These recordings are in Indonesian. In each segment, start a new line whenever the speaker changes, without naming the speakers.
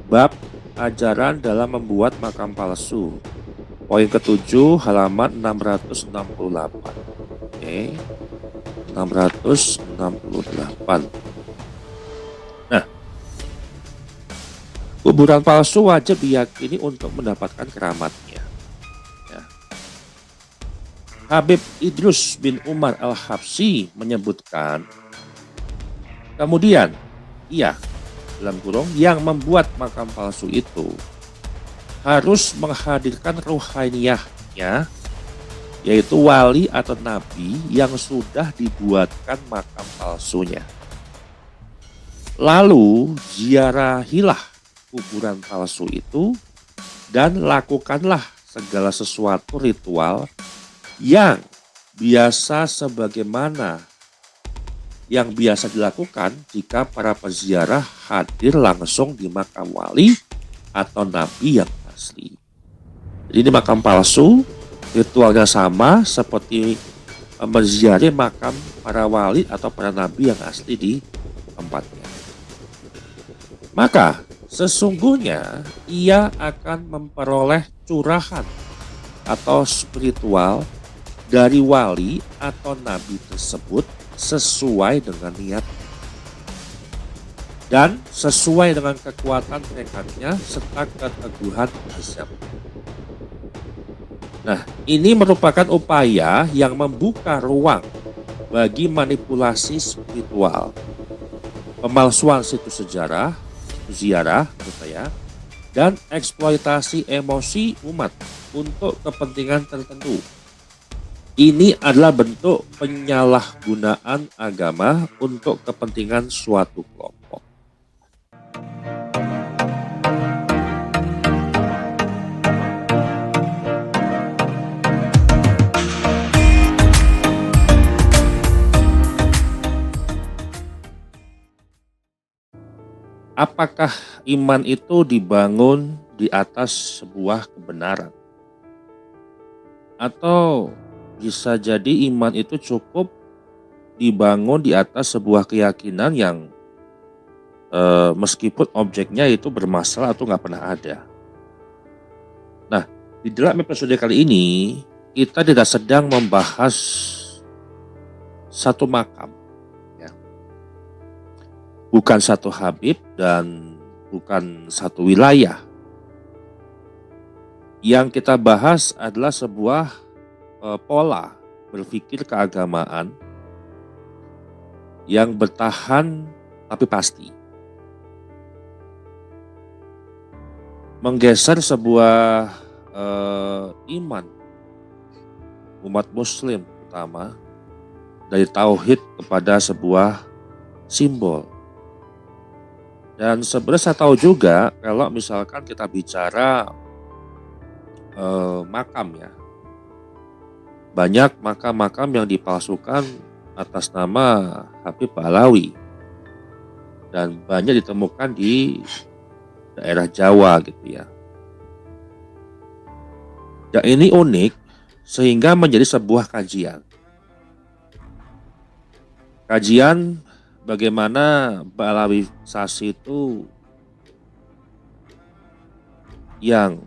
Bab ajaran dalam membuat makam palsu. Poin ketujuh, halaman 668. 668. Nah, kuburan palsu wajib diyakini untuk mendapatkan keramatnya. Ya. Habib Idrus bin Umar Al-Habsyi menyebutkan, kemudian ia dalam kurung yang membuat makam palsu itu harus menghadirkan ruhaniyahnya, yaitu wali atau nabi yang sudah dibuatkan makam palsunya. Lalu ziarahilah kuburan palsu itu dan lakukanlah segala sesuatu ritual yang biasa sebagaimana yang biasa dilakukan jika para peziarah hadir langsung di makam wali atau nabi yang asli. Jadi ini makam palsu, ritualnya sama seperti menziarahi makam para wali atau para nabi yang asli di tempatnya. Maka sesungguhnya ia akan memperoleh curahan atau spiritual dari wali atau nabi tersebut sesuai dengan niat dan sesuai dengan kekuatan tekadnya serta keteguhan azab. Nah, ini merupakan upaya yang membuka ruang bagi manipulasi spiritual, pemalsuan situs sejarah, ziarah, dan eksploitasi emosi umat untuk kepentingan tertentu. Ini adalah bentuk penyalahgunaan agama untuk kepentingan suatu kelompok. Apakah iman itu dibangun di atas sebuah kebenaran? Atau bisa jadi iman itu cukup dibangun di atas sebuah keyakinan yang meskipun objeknya itu bermasalah atau nggak pernah ada. Nah, di dalam episode kali ini kita tidak sedang membahas satu makam, ya. Bukan satu habib dan bukan satu wilayah. Yang kita bahas adalah sebuah pola berpikir keagamaan yang bertahan tapi pasti. Menggeser sebuah iman umat muslim pertama dari tauhid kepada sebuah simbol. Dan sebenarnya saya tahu juga kalau misalkan kita bicara makam, ya, banyak makam-makam yang dipalsukan atas nama Habib Alawi dan banyak ditemukan di daerah Jawa gitu ya. Dan ini unik sehingga menjadi sebuah kajian. Kajian bagaimana Ba'alawisasi itu yang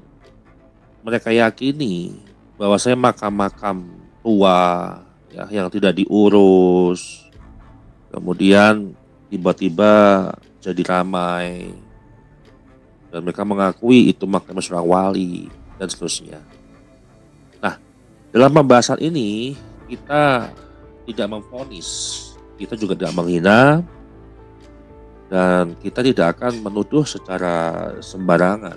mereka yakini bahwasanya makam-makam tua, ya, yang tidak diurus, kemudian tiba-tiba jadi ramai, dan mereka mengakui itu makam seorang wali dan seterusnya. Nah, dalam pembahasan ini kita tidak memvonis, kita juga tidak menghina, dan kita tidak akan menuduh secara sembarangan.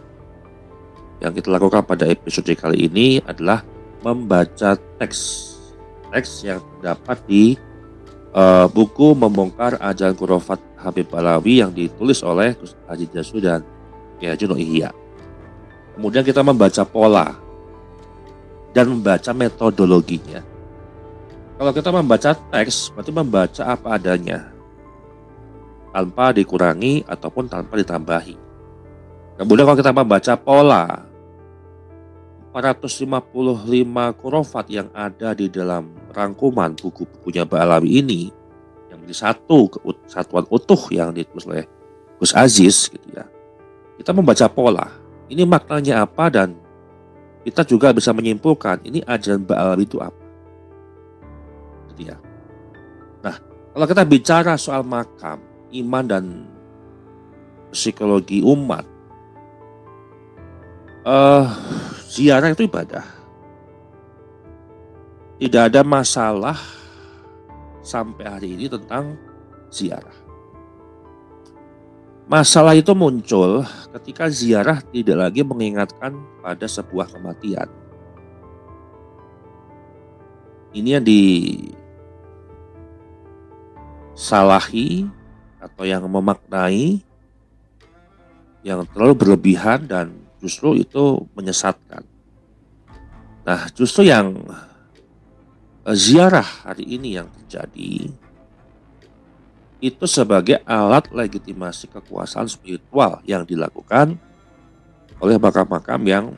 Yang kita lakukan pada episode kali ini adalah membaca teks yang terdapat di buku Membongkar Ajaran Khurafat Habib Alawi yang ditulis oleh Gus Haji Jasu dan Kiai Haji Nur Ihya. Kemudian kita membaca pola dan membaca metodologinya. Kalau kita membaca teks, berarti membaca apa adanya, tanpa dikurangi ataupun tanpa ditambahi. Kemudian kalau kita membaca pola, 455 khurafat yang ada di dalam rangkuman buku-bukunya Ba'alawi ini yang menjadi satu kesatuan utuh yang ditulis oleh Gus Aziz gitu ya. kita membaca pola. Ini maknanya apa dan kita juga bisa menyimpulkan ini ajaran Ba'alawi itu apa. Gitu ya. Nah, kalau kita bicara soal makam, iman dan psikologi umat, ziarah itu ibadah. Tidak ada masalah sampai hari ini tentang ziarah. Masalah itu muncul ketika ziarah tidak lagi mengingatkan pada sebuah kematian. Ini yang disalahi atau yang memaknai yang terlalu berlebihan dan justru itu menyesatkan. Nah, justru yang ziarah hari ini yang terjadi itu sebagai alat legitimasi kekuasaan spiritual yang dilakukan oleh makam-makam yang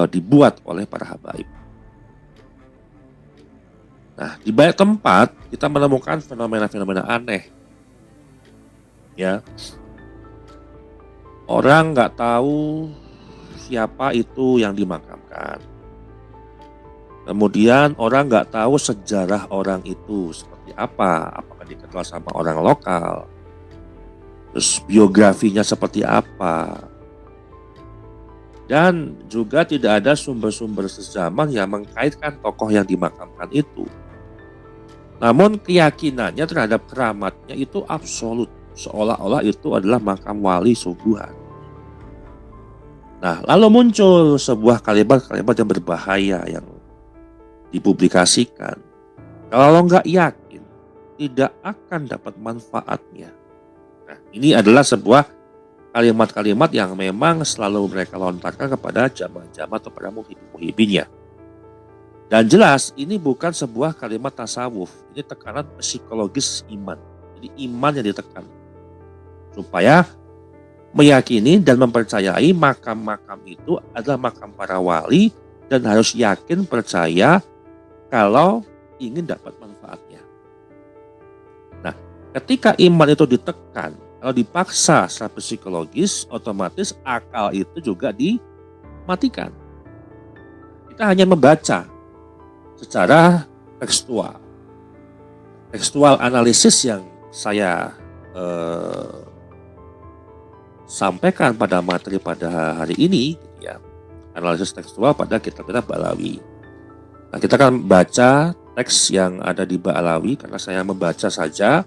dibuat oleh para habaib. Nah, di banyak tempat kita menemukan fenomena-fenomena aneh. Ya, orang nggak tahu siapa itu yang dimakamkan. Kemudian orang nggak tahu sejarah orang itu seperti apa, apakah dikenal sama orang lokal, terus biografinya seperti apa. Dan juga tidak ada sumber-sumber sejaman yang mengkaitkan tokoh yang dimakamkan itu. Namun keyakinannya terhadap keramatnya itu absolut, seolah-olah itu adalah makam wali sungguhan. Nah, lalu muncul sebuah kalimat-kalimat yang berbahaya yang dipublikasikan. Kalau nggak yakin, tidak akan dapat manfaatnya. Nah, ini adalah sebuah kalimat-kalimat yang memang selalu mereka lontarkan kepada jamaah-jamaah atau para muhibin-muhibinnya. Dan jelas ini bukan sebuah kalimat tasawuf, ini tekanan psikologis iman. Jadi iman yang ditekan supaya meyakini dan mempercayai makam-makam itu adalah makam para wali dan harus yakin percaya kalau ingin dapat manfaatnya. Nah, ketika iman itu ditekan, kalau dipaksa secara psikologis, otomatis akal itu juga dimatikan. Kita hanya membaca secara tekstual. Tekstual analisis yang saya sampaikan pada materi pada hari ini, ya, analisis tekstual pada kitab-kitab Ba'alawi. Nah, kita akan baca teks yang ada di Ba'alawi karena saya membaca saja,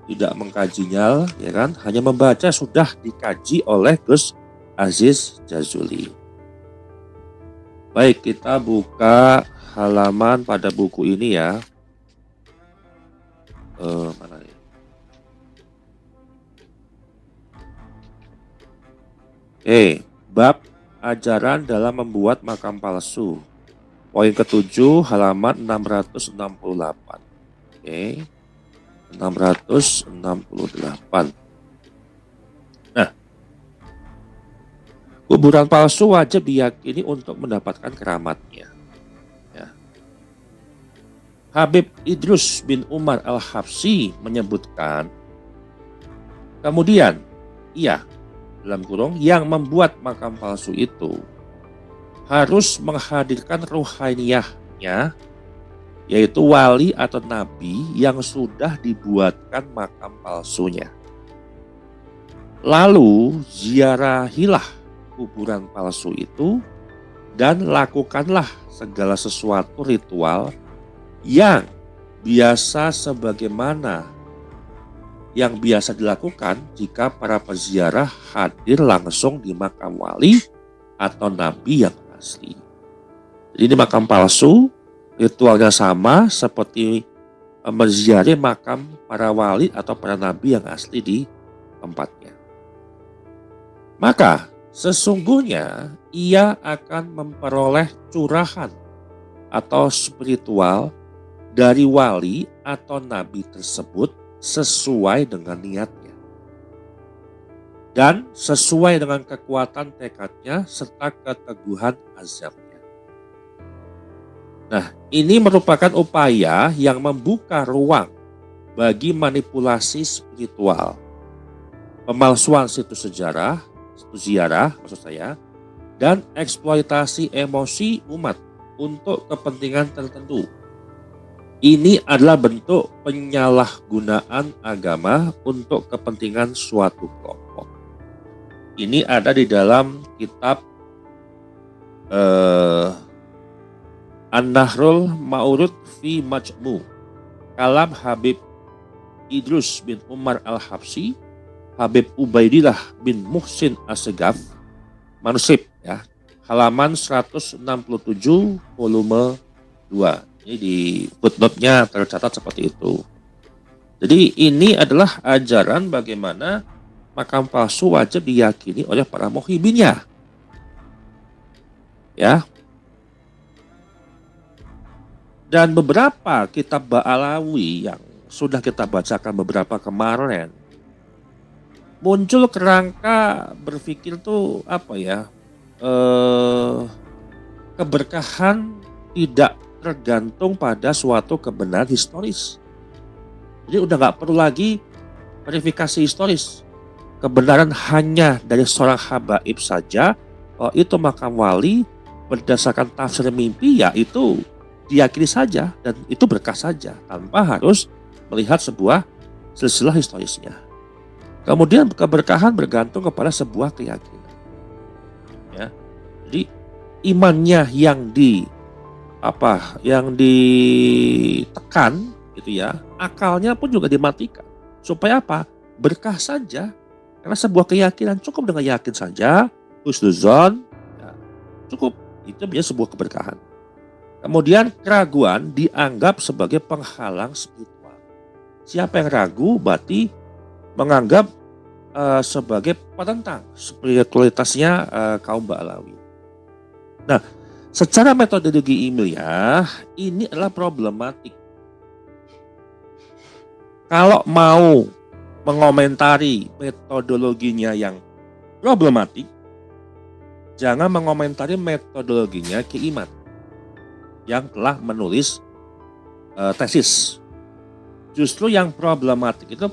tidak mengkajinya, ya kan? Hanya membaca sudah dikaji oleh Gus Aziz Jazuli. Baik, kita buka halaman pada buku ini ya. Mana nih? Bab ajaran dalam membuat makam palsu. Poin ke-7 halaman 668. 668. Nah, kuburan palsu wajib diyakini untuk mendapatkan keramatnya. Ya. Habib Idrus bin Umar Al-Habsyi menyebutkan, kemudian ia dalam kurung yang membuat makam palsu itu harus menghadirkan ruhaniyahnya, yaitu wali atau nabi yang sudah dibuatkan makam palsunya. Lalu ziarahilah kuburan palsu itu dan lakukanlah segala sesuatu ritual yang biasa sebagaimana yang biasa dilakukan jika para peziarah hadir langsung di makam wali atau nabi yang asli. Jadi ini makam palsu, ritualnya sama seperti menziarahi makam para wali atau para nabi yang asli di tempatnya. Maka sesungguhnya ia akan memperoleh curahan atau spiritual dari wali atau nabi tersebut sesuai dengan niatnya dan sesuai dengan kekuatan tekadnya serta keteguhan azamnya. Nah, ini merupakan upaya yang membuka ruang bagi manipulasi spiritual pemalsuan situs sejarah, situs ziarah maksud saya, dan eksploitasi emosi umat untuk kepentingan tertentu. Ini adalah bentuk penyalahgunaan agama untuk kepentingan suatu kelompok. Ini ada di dalam kitab An-Nahrul Ma'urud fi Majmu' kalam Habib Idrus bin Umar Al-Habsyi, Habib Ubaidillah bin Muhsin As-Segaf, manuskrip ya, halaman 167 volume 2. Ini di footnote-nya tercatat seperti itu. Jadi ini adalah ajaran bagaimana makam palsu wajib diyakini oleh para muhibinnya. Ya. Dan beberapa kitab Ba'alawi yang sudah kita bacakan beberapa kemarin, muncul kerangka berpikir tuh apa ya, keberkahan tidak tergantung pada suatu kebenaran historis. Jadi udah nggak perlu lagi verifikasi historis. Kebenaran hanya dari seorang habaib saja. Oh, itu makam wali berdasarkan tafsir mimpi, ya itu diyakini saja dan itu berkah saja tanpa harus melihat sebuah silsilah historisnya. Kemudian keberkahan bergantung kepada sebuah keyakinan. Ya, jadi imannya yang ditekan gitu ya, akalnya pun juga dimatikan. Supaya apa? Berkah saja. Karena sebuah keyakinan cukup dengan yakin saja, husnuzon, ya, cukup. Itu menjadi sebuah keberkahan. Kemudian keraguan dianggap sebagai penghalang spiritual. Siapa yang ragu berarti menganggap sebagai penentang spiritualitasnya kaum Ba'alawi. Nah, secara metodologi ilmiah ini adalah problematik. Kalau mau mengomentari metodologinya yang problematik, jangan mengomentari metodologinya Ki Imad yang telah menulis tesis. Justru yang problematik itu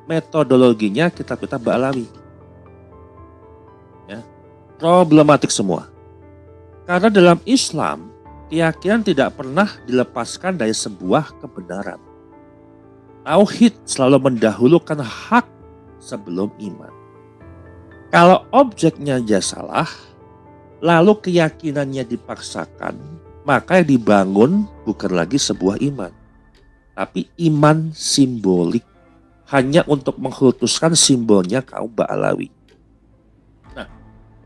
metodologinya kitab-kitab Ba'alawi. Ya, problematik semua. Karena dalam Islam, keyakinan tidak pernah dilepaskan dari sebuah kebenaran. Tauhid selalu mendahulukan hak sebelum iman. Kalau objeknya aja salah, lalu keyakinannya dipaksakan, maka yang dibangun bukan lagi sebuah iman, tapi iman simbolik, hanya untuk mengkultuskan simbolnya kaum Ba'alawi. Nah,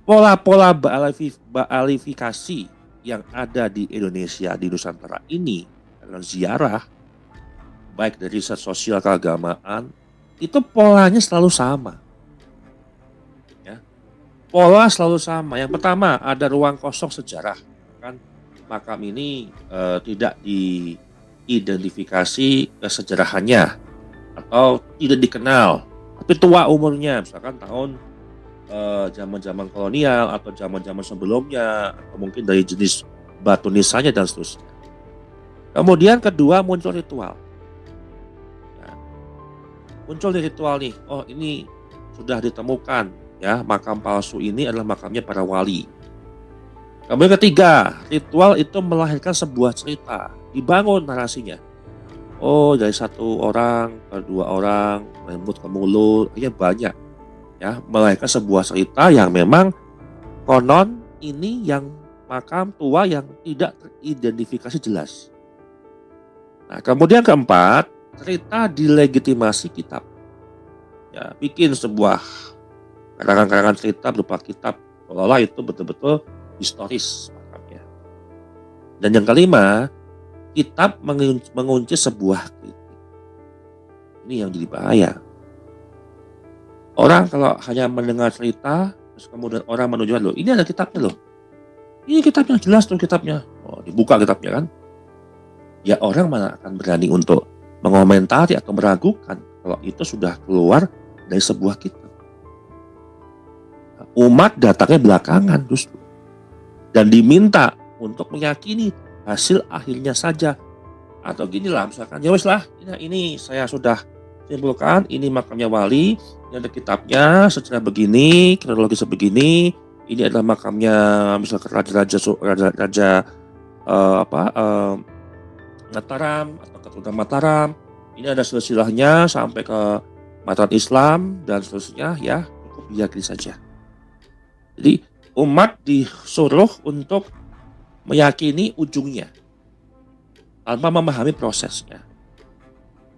pola-pola Ba'alifikasi yang ada di Indonesia, di Nusantara ini, dengan ziarah, baik dari riset sosial keagamaan, itu polanya selalu sama. Ya, pola selalu sama. Yang pertama, ada ruang kosong sejarah. Kan makam ini tidak diidentifikasi kesejarahannya atau tidak dikenal, tapi tua umurnya, misalkan tahun zaman-zaman kolonial atau zaman-zaman sebelumnya, atau mungkin dari jenis batu nisannya dan seterusnya. Kemudian kedua, muncul ritual. Ya, muncul di ritual nih, oh ini sudah ditemukan ya, makam palsu ini adalah makamnya para wali. Kemudian ketiga, ritual itu melahirkan sebuah cerita, dibangun narasinya. Oh, dari satu orang ke dua orang, mulut ke mulut, ya banyak. Ya, melahirkan sebuah cerita yang memang konon ini yang makam tua yang tidak teridentifikasi jelas. Nah, kemudian keempat, cerita dilegitimasi kitab. Ya, bikin sebuah karangan-karangan cerita berupa kitab, seolah itu betul-betul historis makamnya. Dan yang kelima, kitab mengunci sebuah kritik. Ini yang jadi bahaya. Orang kalau hanya mendengar cerita, terus kemudian orang menunjukkan, loh ini ada kitabnya loh. Ini kitabnya, jelas tuh kitabnya. Oh, dibuka kitabnya kan. Ya orang mana akan berani untuk mengomentari atau meragukan kalau itu sudah keluar dari sebuah kitab. Umat datangnya belakangan justru. Dan diminta untuk meyakini hasil akhirnya saja. Atau gini lah, misalkan ya wes lah, ini saya sudah simpulkan ini makamnya wali, ini ada kitabnya secara begini, kronologi sebegini, ini adalah makamnya misalkan raja Mataram atau keturunan Mataram. Ini ada silsilahnya sampai ke Mataram Islam dan seterusnya, ya cukup diyakini saja. Jadi umat disuruh untuk meyakini ujungnya tanpa memahami prosesnya.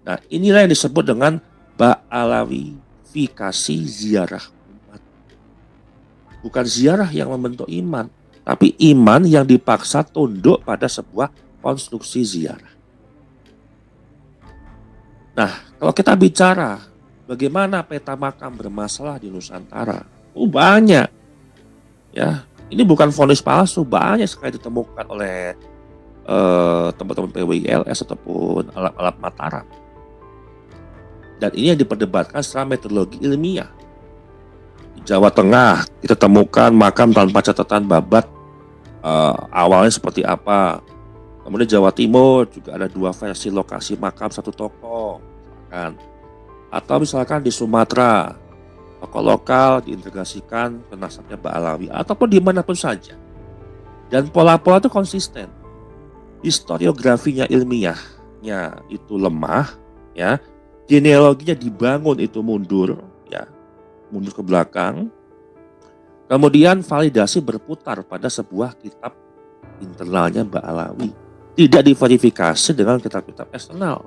Nah, inilah yang disebut dengan ba'alawifikasi ziarah umat. Bukan ziarah yang membentuk iman, tapi iman yang dipaksa tunduk pada sebuah konstruksi ziarah. Nah, kalau kita bicara bagaimana peta makam bermasalah di Nusantara, banyak. Ya, ini bukan vonis palsu, banyak sekali ditemukan oleh teman-teman PWILS ataupun alat-alat Mataram. Dan ini yang diperdebatkan secara metodologi ilmiah. Di Jawa Tengah kita temukan makam tanpa catatan babat awalnya seperti apa. Kemudian Jawa Timur juga ada 2 versi lokasi makam satu tokoh, misalkan. Atau misalkan di Sumatera, tokoh lokal diintegrasikan ke nasabnya Ba'alawi ataupun dimanapun saja. Dan pola-pola itu konsisten. Historiografinya ilmiahnya itu lemah, ya. Genealoginya dibangun itu mundur, ya, mundur ke belakang. Kemudian validasi berputar pada sebuah kitab internalnya Ba'alawi, tidak diverifikasi dengan kitab-kitab eksternal.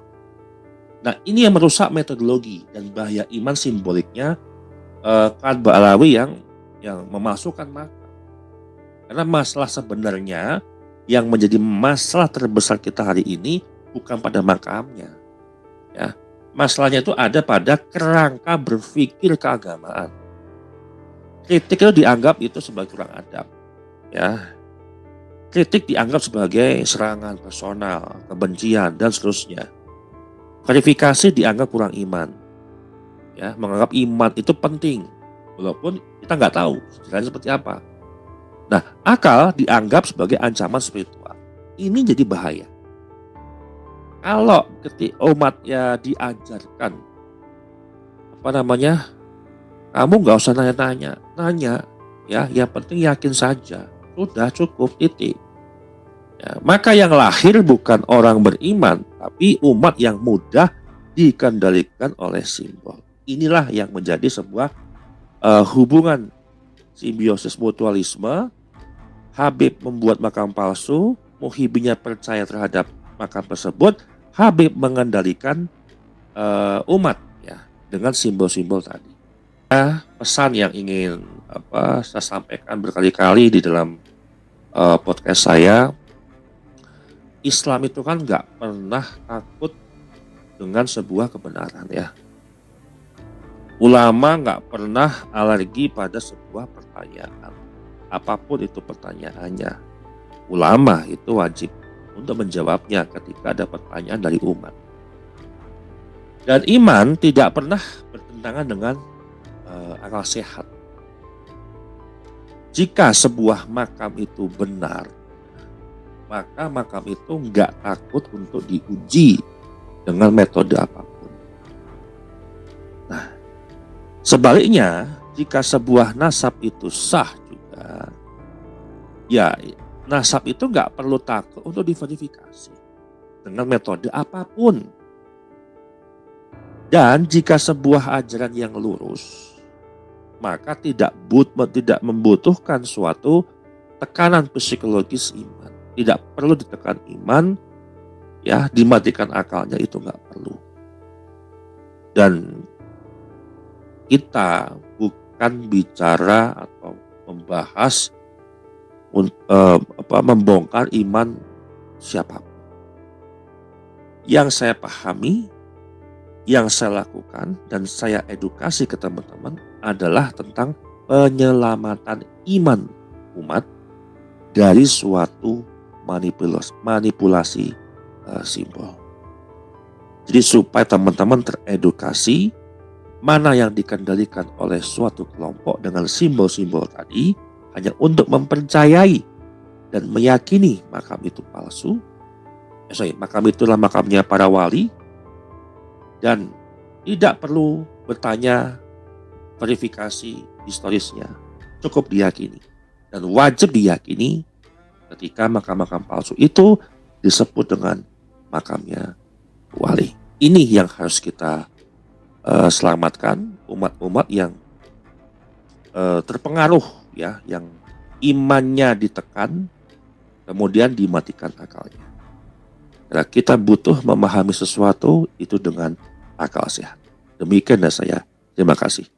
Nah, ini yang merusak metodologi dan bahaya iman simboliknya kan Ba'alawi yang memasukkan makam. Karena masalah sebenarnya yang menjadi masalah terbesar kita hari ini bukan pada makamnya, ya. Masalahnya itu ada pada kerangka berpikir keagamaan. Kritik itu dianggap itu sebagai kurang adab, ya. Kritik dianggap sebagai serangan personal, kebencian dan seterusnya. Verifikasi dianggap kurang iman, ya. Menganggap iman itu penting, walaupun kita nggak tahu sebenarnya seperti apa. Nah, akal dianggap sebagai ancaman spiritual. Ini jadi bahaya. Kalau ketika umatnya diajarkan kamu nggak usah nanya, ya, yang penting yakin saja, sudah cukup, titik. Ya, maka yang lahir bukan orang beriman, tapi umat yang mudah dikendalikan oleh simbol. Inilah yang menjadi sebuah hubungan simbiosis mutualisme. Habib membuat makam palsu, muhibinya percaya terhadap makam tersebut. Habib mengendalikan umat, ya, dengan simbol-simbol tadi. Pesan yang ingin saya sampaikan berkali-kali di dalam podcast saya, Islam itu kan nggak pernah takut dengan sebuah kebenaran, ya. Ulama nggak pernah alergi pada sebuah pertanyaan, apapun itu pertanyaannya. Ulama itu wajib untuk menjawabnya ketika ada pertanyaan dari umat. Dan iman tidak pernah bertentangan dengan akal sehat. Jika sebuah makam itu benar, maka makam itu nggak takut untuk diuji dengan metode apapun. Nah, sebaliknya, jika sebuah nasab itu sah juga, ya nasab itu nggak perlu takut untuk diverifikasi dengan metode apapun. Dan jika sebuah ajaran yang lurus, maka tidak membutuhkan suatu tekanan psikologis iman. Tidak perlu ditekan iman, ya, dimatikan akalnya itu nggak perlu. Dan kita bukan bicara atau membahas membongkar iman siapapun. Yang saya pahami, yang saya lakukan dan saya edukasi ke teman-teman adalah tentang penyelamatan iman umat dari suatu manipulasi simbol. Jadi supaya teman-teman teredukasi mana yang dikendalikan oleh suatu kelompok dengan simbol-simbol tadi hanya untuk mempercayai dan meyakini makam itu palsu. Makam itulah makamnya para wali, dan Tidak perlu bertanya verifikasi historisnya, cukup diyakini. Dan wajib diyakini ketika makam-makam palsu itu disebut dengan makamnya wali. Ini yang harus kita selamatkan umat-umat yang terpengaruh, ya, yang imannya ditekan, kemudian dimatikan akalnya. Karena kita butuh memahami sesuatu itu dengan akal sehat. Demikian dari saya. Terima kasih.